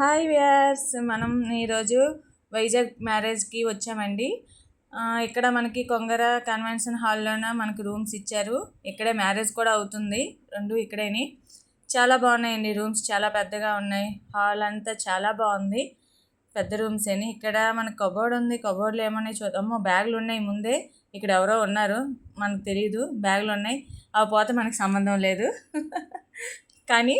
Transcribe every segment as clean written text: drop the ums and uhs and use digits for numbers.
Hi Vyas మనం ఈరోజు వైజాగ్ మ్యారేజ్కి వచ్చామండి. ఇక్కడ మనకి కొంగర కన్వెన్షన్ హాల్లోన మనకి రూమ్స్ ఇచ్చారు. ఇక్కడే మ్యారేజ్ కూడా అవుతుంది, రెండు ఇక్కడేని. చాలా బాగున్నాయండి రూమ్స్, చాలా పెద్దగా ఉన్నాయి. హాల్ అంతా చాలా బాగుంది, పెద్ద రూమ్స్ అని. ఇక్కడ మనకు కబోర్డ్ ఉంది, కబోర్డ్లో ఏమన్నాయి చూద్దాము. బ్యాగులు ఉన్నాయి ముందే, ఇక్కడ ఎవరో ఉన్నారు మనకు తెలియదు, బ్యాగులు ఉన్నాయి. అవి పోతే మనకు సంబంధం లేదు కానీ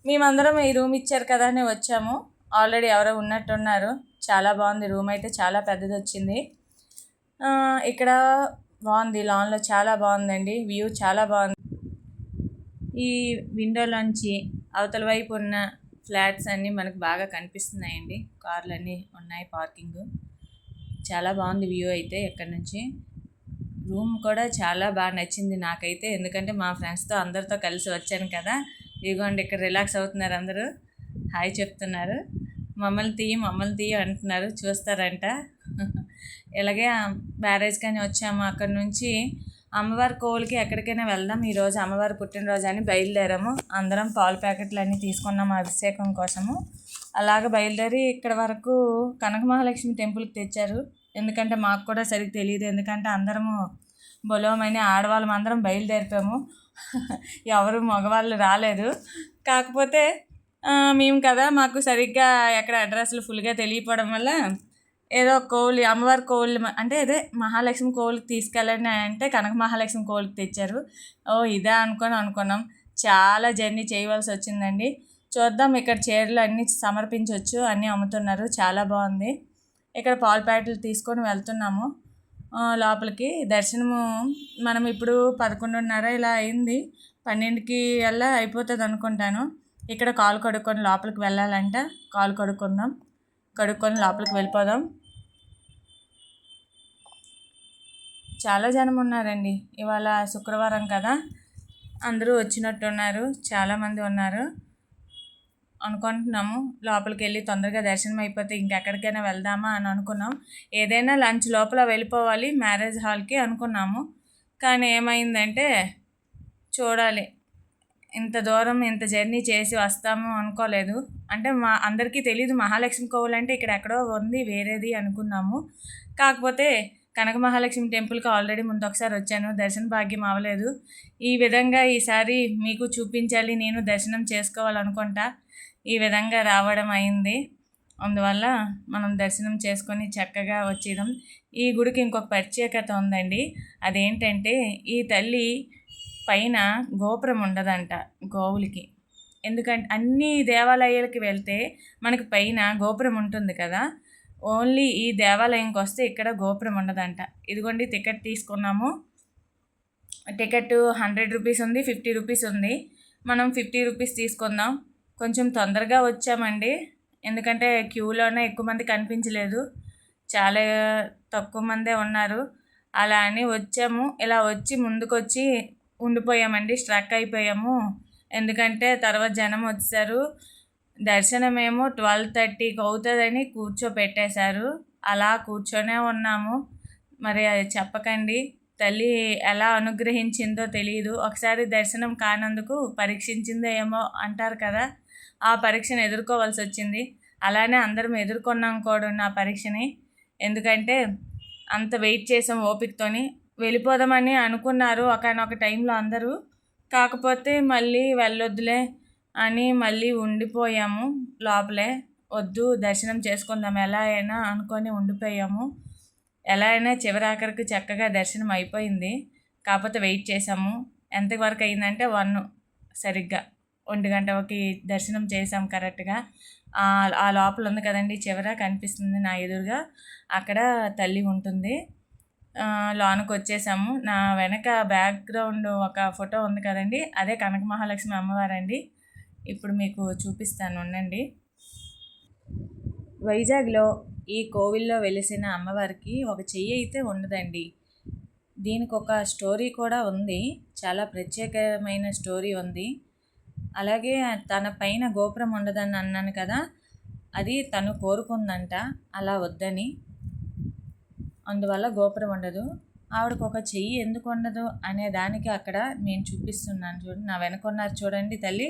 మేమందరం ఈ రూమ్ ఇచ్చారు కదా అని వచ్చాము. ఆల్రెడీ ఎవరో ఉన్నట్టున్నారు. చాలా బాగుంది రూమ్, అయితే చాలా పెద్దది వచ్చింది. ఇక్కడ బాగుంది, లాన్లో చాలా బాగుందండి, వ్యూ చాలా బాగుంది. ఈ విండోలోంచి అవతల వైపు ఉన్న ఫ్లాట్స్ అన్నీ మనకు బాగా కనిపిస్తున్నాయండి. కార్లు అన్నీ ఉన్నాయి పార్కింగ్. చాలా బాగుంది వ్యూ అయితే ఇక్కడ నుంచి. రూమ్ కూడా చాలా బాగా నచ్చింది నాకైతే, ఎందుకంటే మా ఫ్రెండ్స్తో అందరితో కలిసి వచ్చాను కదా. ఇదిగోండి ఇక్కడ రిలాక్స్ అవుతున్నారు, అందరూ హాయ్ చెప్తున్నారు. మమ్మల్ని తీయి అంటున్నారు, చూస్తారంట. ఇలాగే మ్యారేజ్ కానీ వచ్చాము. అక్కడ నుంచి అమ్మవారి కోవిలకి ఎక్కడికైనా వెళ్దాం, ఈరోజు అమ్మవారి పుట్టినరోజు అని బయలుదేరాము. అందరం పాలు ప్యాకెట్లు అన్నీ తీసుకున్నాము అభిషేకం కోసము. అలాగ బయలుదేరి ఇక్కడ వరకు కనక మహాలక్ష్మి టెంపుల్కి తెచ్చారు. ఎందుకంటే మాకు కూడా సరిగ్గా తెలియదు, ఎందుకంటే అందరము బొలోమని ఆడవాళ్ళం అందరం బయలుదేరిపాము. ఎవరు మగవాళ్ళు రాలేదు. కాకపోతే మేము కదా, మాకు సరిగ్గా ఎక్కడ అడ్రస్లు ఫుల్గా తెలియపోవడం వల్ల ఏదో కోవిలి, అమ్మవారి కోవిలి అంటే అదే మహాలక్ష్మి కోవిలికి తీసుకెళ్ళండి అంటే కనక మహాలక్ష్మి కోవిలికి తెచ్చారు. ఇదే అనుకున్నాం. చాలా జర్నీ చేయవలసి వచ్చిందండి. చూద్దాం, ఇక్కడ చీరలు అన్నీ సమర్పించవచ్చు, అన్నీ అమ్ముతున్నారు, చాలా బాగుంది. ఇక్కడ పాలు ప్యాకెట్లు తీసుకొని వెళ్తున్నాము లోపలికి. దర్శనము మనం ఇప్పుడు 11:30 ఇలా అయింది, 12కి అలా అయిపోతుంది అనుకుంటాను. ఇక్కడ కాలు కడుక్కొని లోపలికి వెళ్ళాలంట. కాలు కడుక్కొని లోపలికి వెళ్ళిపోదాం. చాలా జనం ఉన్నారండి, ఇవాళ శుక్రవారం కదా, అందరూ వచ్చినట్టున్నారు, చాలామంది ఉన్నారు అనుకుంటున్నాము. లోపలికి వెళ్ళి తొందరగా దర్శనం అయిపోతే ఇంకెక్కడికైనా వెళ్దామా అని అనుకున్నాం. ఏదైనా లంచ్ లోపల వెళ్ళిపోవాలి మ్యారేజ్ హాల్కి అనుకున్నాము. కానీ ఏమైందంటే చూడాలి, ఇంత దూరం ఇంత జర్నీ చేసి వస్తాము అనుకోలేదు. అంటే మా అందరికీ తెలీదు మహాలక్ష్మి కోవిల్ అంటే ఇక్కడ ఎక్కడో ఉంది వేరేది అనుకున్నాము. కాకపోతే కనక మహాలక్ష్మి టెంపుల్కి ఆల్రెడీ ముందు ఒకసారి వచ్చాను, దర్శన భాగ్యం అవ్వలేదు. ఈ విధంగా ఈసారి మీకు చూపించాలి, నేను దర్శనం చేసుకోవాలనుకుంటా. ఈ విధంగా రావడం అయింది. అందువల్ల మనం దర్శనం చేసుకొని చక్కగా వచ్చేదాం. ఈ గుడికి ఇంకొక ప్రత్యేకత ఉందండి. అదేంటంటే ఈ తల్లి పైన గోపురం ఉండదంట గోవులకి. ఎందుకంటే అన్ని దేవాలయాలకి వెళ్తే మనకి పైన గోపురం ఉంటుంది కదా, ఓన్లీ ఈ దేవాలయంకి వస్తే ఇక్కడ గోపురం ఉండదంట. ఇదిగోండి టికెట్ తీసుకున్నాము. టికెట్ 100 రూపీస్ ఉంది, 50 రూపీస్ ఉంది. మనం 50 రూపీస్ తీసుకుందాం. కొంచెం తొందరగా వచ్చామండి, ఎందుకంటే క్యూలోనే ఎక్కువ మంది కనిపించలేదు, చాలా తక్కువ మందే ఉన్నారు. అలా అని వచ్చాము. ఇలా వచ్చి ముందుకొచ్చి ఉండిపోయామండి, స్ట్రక్ అయిపోయాము. ఎందుకంటే తర్వాత జనం వచ్చారు. దర్శనమేమో 12:30కి అవుతుందని కూర్చోపెట్టేశారు. అలా కూర్చొనే ఉన్నాము. మరి అది చెప్పకండి, తల్లి ఎలా అనుగ్రహించిందో తెలియదు. ఒకసారి దర్శనం కానందుకు పరీక్షించిందో ఏమో అంటారు కదా, ఆ పరీక్షను ఎదుర్కోవాల్సి వచ్చింది. అలానే అందరం ఎదుర్కొన్నాం కూడా ఆ పరీక్షని. ఎందుకంటే అంత వెయిట్ చేసాం ఓపికతోని. వెళ్ళిపోదామని అనుకున్నారు ఒకనొక టైంలో అందరూ. కాకపోతే మళ్ళీ వెళ్ళొద్దులే అని మళ్ళీ ఉండిపోయాము లోపలే. వద్దు, దర్శనం చేసుకుందాం ఎలా అయినా అనుకొని ఉండిపోయాము. ఎలా అయినా చివరాఖరికి చక్కగా దర్శనం అయిపోయింది. కాకపోతే వెయిట్ చేసాము. ఎంతవరకు అయిందంటే 1 సరిగ్గా 1 గంటకి దర్శనం చేసాం కరెక్ట్గా. ఆ లోపల ఉంది కదండి, చివర కనిపిస్తుంది నా ఎదురుగా, అక్కడ తల్లి ఉంటుంది. లోనికి వచ్చేసాము. నా వెనక బ్యాక్గ్రౌండ్ ఒక ఫోటో ఉంది కదండి, అదే కనక మహాలక్ష్మి అమ్మవారండి. ఇప్పుడు మీకు చూపిస్తాను ఉండండి. వైజాగ్లో ఈ కోవిల్లో వెలిసిన అమ్మవారికి ఒక చెయ్యి అయితే ఉండదండి. దీనికి ఒక స్టోరీ కూడా ఉంది, చాలా ప్రత్యేకమైన స్టోరీ ఉంది. అలాగే తన పైన గోపురం ఉండదని అన్నాను కదా, అది తను కోరుకుందంట అలా వద్దని, అందువల్ల గోపురం ఉండదు. ఆవిడకు ఒక చెయ్యి ఎందుకు ఉండదు అనే దానికి అక్కడ నేను చూపిస్తున్నాను చూడండి. నా వెనక ఉన్నారు చూడండి తల్లి,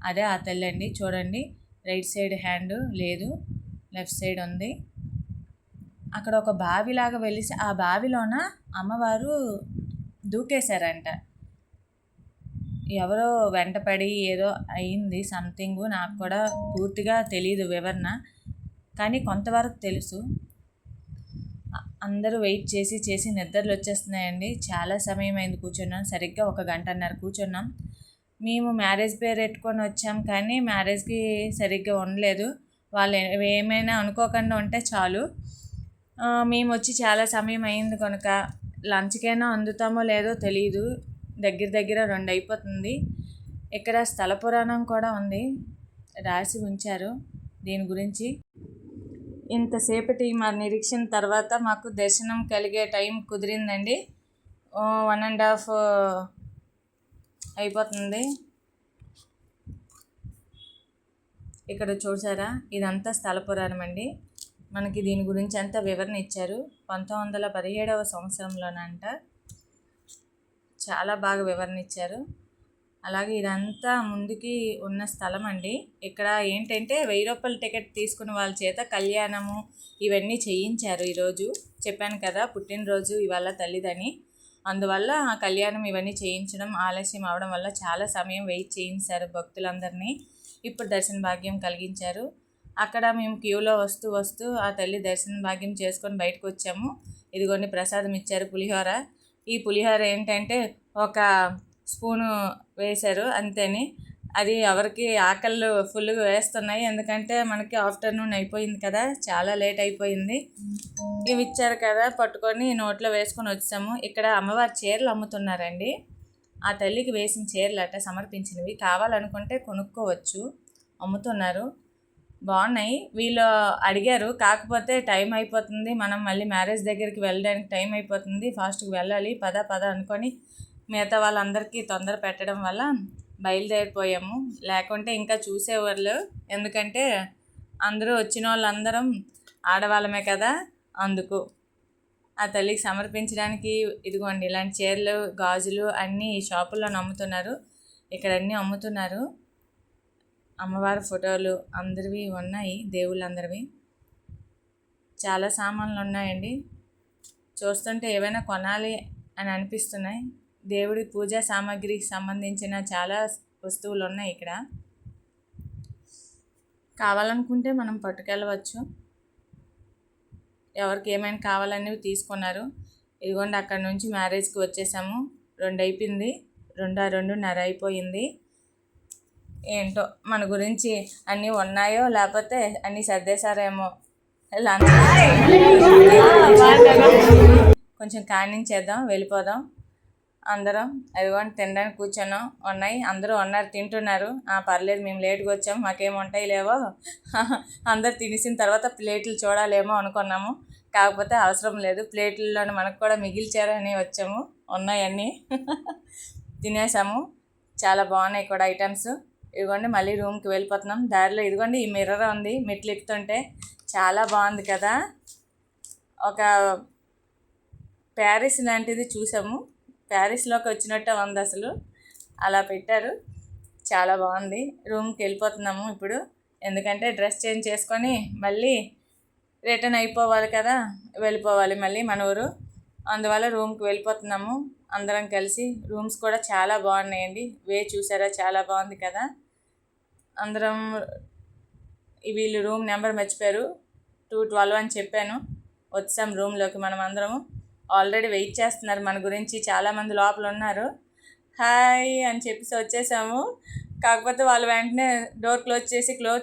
అదే ఆ తల్లి అండి. చూడండి రైట్ సైడ్ హ్యాండ్ లేదు, లెఫ్ట్ సైడ్ ఉంది. అక్కడ ఒక బావిలాగా వెలిసి ఆ బావిలోన అమ్మవారు దూకేశారంట. ఎవరో వెంటపడి ఏదో అయింది సంథింగ్, నాకు కూడా పూర్తిగా తెలియదు వివరణ, కానీ కొంతవరకు తెలుసు. అందరూ వెయిట్ చేసి చేసి నిద్రలు వచ్చేస్తున్నాయండి. చాలా సమయం అయింది కూర్చున్నాం, సరిగ్గా 1 గంటన్నర కూర్చున్నాం. మేము మ్యారేజ్ పేరు పెట్టుకొని వచ్చాం, కానీ మ్యారేజ్కి సరిగ్గా ఉండలేదు. వాళ్ళు ఏమైనా అనుకోకుండా ఉంటే చాలు. మేము వచ్చి చాలా సమయం అయింది కనుక లంచ్కైనా అందుతామో లేదో తెలియదు. దగ్గర దగ్గర 2 అయిపోతుంది. ఇక్కడ స్థల పురాణం కూడా ఉంది, రాసి ఉంచారు దీని గురించి. ఇంతసేపటి మా నిరీక్షణ తర్వాత మాకు దర్శనం కలిగే టైం కుదిరిందండి. 1.5 అయిపోతుంది. ఇక్కడ చూసారా, ఇదంతా స్థల పురాణం అండి. మనకి దీని గురించి అంతా వివరణ ఇచ్చారు. 1917వ సంవత్సరంలోనంట. చాలా బాగా వివరణ ఇచ్చారు. అలాగే ఇదంతా ముందుకి ఉన్న స్థలం అండి. ఇక్కడ ఏంటంటే 1000 రూపాయల టికెట్ తీసుకున్న వాళ్ళ చేత కళ్యాణము ఇవన్నీ చేయించారు. ఈరోజు చెప్పాను కదా పుట్టినరోజు ఇవాళ తల్లిదని, అందువల్ల ఆ కళ్యాణం ఇవన్నీ చేయించడం ఆలస్యం అవడం వల్ల చాలా సమయం వెయిట్ చేయించారు భక్తులందరినీ. ఇప్పుడు దర్శన భాగ్యం కలిగించారు. అక్కడ మేము క్యూలో వస్తూ ఆ తల్లి దర్శన భాగ్యం చేసుకొని బయటకు వచ్చాము. ఇదిగోండి ప్రసాదం ఇచ్చారు, పులిహోర. ఈ పులిహోర ఏంటంటే ఒక స్పూను వేశారు అంతేని. అది ఎవరికి ఆకళ్ళు ఫుల్గా వేస్తున్నాయి, ఎందుకంటే మనకి ఆఫ్టర్నూన్ అయిపోయింది కదా, చాలా లేట్ అయిపోయింది. ఇవి ఇచ్చారు కదా, పట్టుకొని నోట్లో వేసుకొని వచ్చాము. ఇక్కడ అమ్మవారి చీరలు అమ్ముతున్నారండి. ఆ తల్లికి వేసిన చీరలు అట్ట సమర్పించినవి, కావాలనుకుంటే కొనుక్కోవచ్చు, అమ్ముతున్నారు. బాగున్నాయి. వీళ్ళు అడిగారు, కాకపోతే టైం అయిపోతుంది, మనం మళ్ళీ మ్యారేజ్ దగ్గరికి వెళ్ళడానికి టైం అయిపోతుంది, ఫాస్ట్గా వెళ్ళాలి, పద అనుకొని మిగతా వాళ్ళందరికీ తొందర పెట్టడం వల్ల బయలుదేరిపోయాము. లేకుంటే ఇంకా చూసేవాళ్ళు, ఎందుకంటే అందరూ వచ్చిన వాళ్ళందరం ఆడవాళ్ళమే కదా, అందుకు. ఆ తల్లికి సమర్పించడానికి ఇదిగోండి ఇలాంటి చీరలు, గాజులు అన్నీ ఈ షాపుల్లో అమ్ముతున్నారు. ఇక్కడ అన్నీ అమ్ముతున్నారు. అమ్మవారి ఫోటోలు అందరివి ఉన్నాయి, దేవుళ్ళందరివి. చాలా సామాన్లు ఉన్నాయండి. చూస్తుంటే ఏవైనా కొనాలి అని అనిపిస్తున్నాయి. దేవుడి పూజా సామాగ్రికి సంబంధించిన చాలా వస్తువులు ఉన్నాయి ఇక్కడ. కావాలనుకుంటే మనం పట్టుకెళ్ళవచ్చు. ఎవరికి ఏమైనా కావాలనేవి తీసుకున్నారు. ఇదిగోండి అక్కడ నుంచి మ్యారేజ్కి వచ్చేసాము. 2 అయిపోయింది, 2:30 అయిపోయింది. ఏంటో మన గురించి అన్నీ ఉన్నాయో లేకపోతే అన్నీ సర్దేశారేమో. కొంచెం కానించేద్దాం, వెళ్ళిపోదాం అందరం. అదిగోండి తినడానికి కూర్చున్నాం, ఉన్నాయి, అందరూ ఉన్నారు, తింటున్నారు. పర్లేదు, మేము లేట్గా వచ్చాము, మాకేం ఉంటాయి లేవో. అందరు తినేసిన తర్వాత ప్లేట్లు చూడాలేమో అనుకున్నాము, కాకపోతే అవసరం లేదు, ప్లేట్లలోనే మనకు కూడా మిగిల్చారని వచ్చాము. ఉన్నాయన్నీ తినేసాము. చాలా బాగున్నాయి కూడా ఐటమ్స్. ఇదిగోండి మళ్ళీ రూమ్కి వెళ్ళిపోతున్నాం. దారిలో ఇదిగోండి ఈ మిర్రర్ ఉంది, మెట్లు ఎక్కుతుంటే చాలా బాగుంది కదా. ఒక ప్యారిస్ లాంటిది చూసాము, ప్యారిస్లోకి వచ్చినట్టే ఉంది అసలు, అలా పెట్టారు, చాలా బాగుంది. రూమ్కి వెళ్ళిపోతున్నాము ఇప్పుడు, ఎందుకంటే డ్రెస్ చేంజ్ చేసుకొని మళ్ళీ రిటర్న్ అయిపోవాలి కదా, వెళ్ళిపోవాలి మళ్ళీ మన ఊరు. అందువల్ల రూమ్కి వెళ్ళిపోతున్నాము అందరం కలిసి. రూమ్స్ కూడా చాలా బాగున్నాయండి. చూసారా, చాలా బాగుంది కదా. అందరం వీళ్ళు రూమ్ నెంబర్ మర్చిపోయారు, 212 అని చెప్పాను. వచ్చాం రూమ్లోకి మనం అందరము. ఆల్రెడీ వెయిట్ చేస్తున్నారు మన గురించి, చాలామంది లోపల ఉన్నారు. హాయ్ అని చెప్పేసి వచ్చేసాము. కాకపోతే వాళ్ళు వెంటనే డోర్ క్లోజ్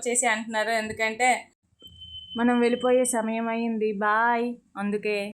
చేసి అంటున్నారు, ఎందుకంటే మనం వెళ్ళిపోయే సమయం అయింది, బాయ్, అందుకే.